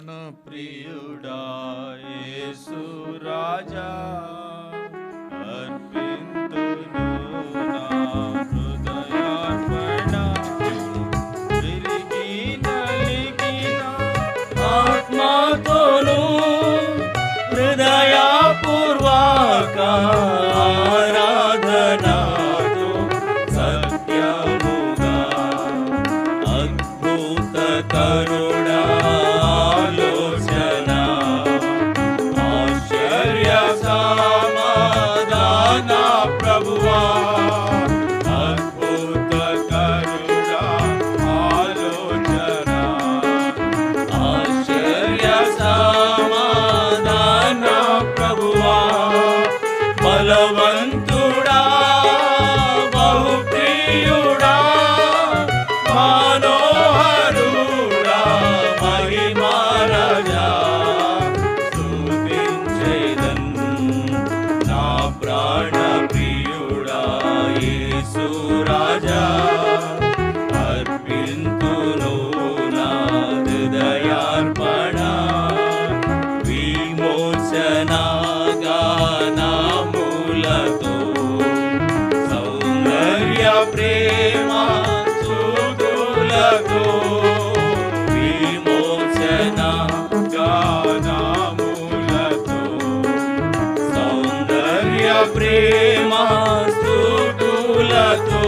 ప్రియుడా యేసు రాజా అర్పింతును నా హృదయార్పణ విరిగి నలిగిన ఆత్మతోను హృదయపూర్వక ఆరాధనతో సత్యముగా అద్భుత కరుణా ఆలోచన ఆశ్చర్య సమాధాన ప్రభువా అద్భుత కరుణా ఆలోచన ఆశ్చర్య సమాధాన ప్రభువా బలవంతుడా బహుప్రియుడా మనోహరుడా మహిమారాజా స్తుతించెదన్ నా ప్రాణ ప్రియుడా యేసు రాజా అర్పింతును నా హృదయార్పణ విమోచన గానములతో సౌందర్య ప్రేమ స్తుతులతో విమోచన గానములతో సౌందర్య ప్రేమ స్తుతులతో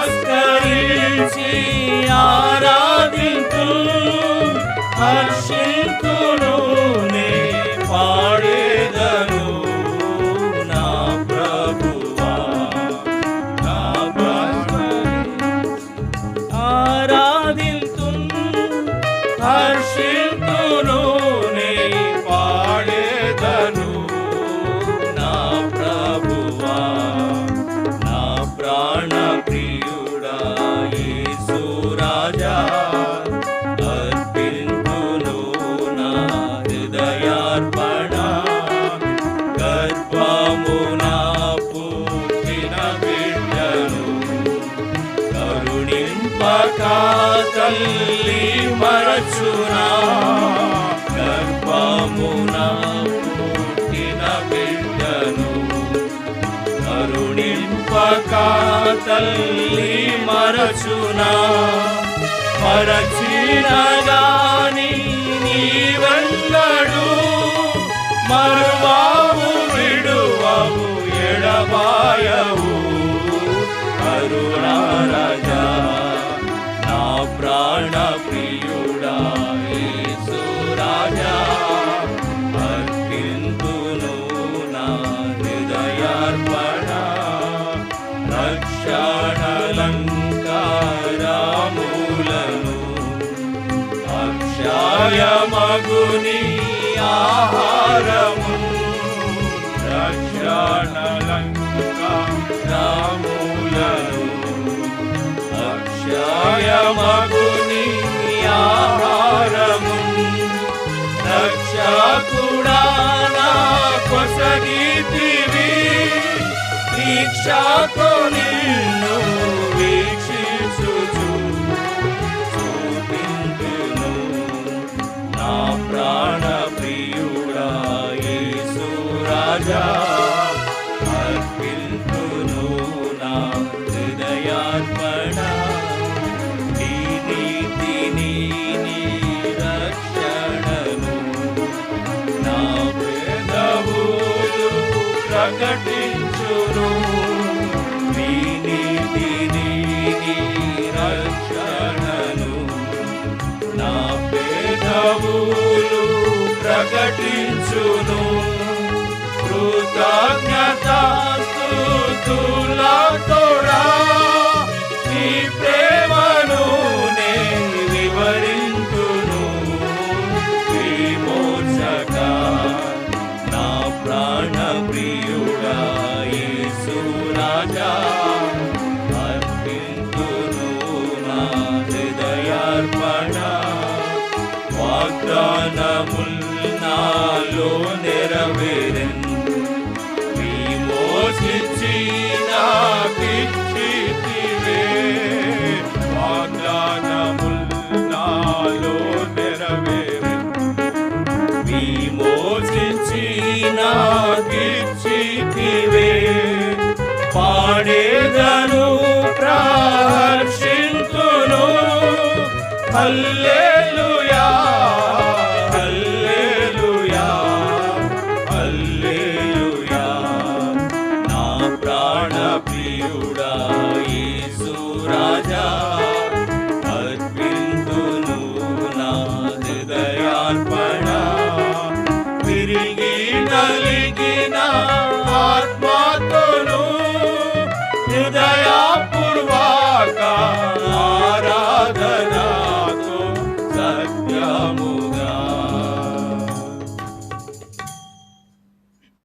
నమస్కరించి ఆరాధింతు హర్షింతును నే పాడేదను నా ప్రభువా నా ఆరాధింతు హర్షింతును నే పాడేదను నా ప్రభువా నా ప్రాణ ప్రియుడా యేసు రాజా అర్పింతును నా హృదయార్పణ గర్భమున పుట్టిన బిడ్డను కరుణింపక తల్లి మరచునా గర్భమున పుట్టిన బిడ్డను కరుణింపక తల్లి మరచునా మరచిన గాని నీవెన్నడు మరువావు విడువవు ఎడబాయవు కరుణారాజా నా ప్రాణ ప్రియుడా యేసు రాజా అర్పింతును నా హృదయార్పణ రక్షణలంకారములను అక్షయమగుని ఆహారము రక్షణలంకారములను అక్షయమగుని ఆహారము రక్షకుడా నా కొసగితివి దీక్షతో నిన్ను వీక్షించుచు చూపింతును నా ప్రాణ ప్రియుడా యేసు రాజా అర్పింతును నా హృదయార్పణ నీ నీతిని నీ రక్షణను నా పెదవులు ప్రకటించును నీ నీతిని నీ రక్షణను నా పెదవులు ప్రకటించును కృతజ్ఞతాస్తుతులతోడా నీ ప్రేమను నే వివరింతును విమోచక నా ప్రాణ ప్రియుడా యేసు రాజా అర్పింతును నా హృదయార్పణ వాగ్దానముల్ నాలో నెరవేరెన్ విమోచించి నాకిచ్చితివే వాగ్దానముల్ నాలో నాకిచ్చితివే. పాడేదను ప్రార్థింతును హల్లెలూయా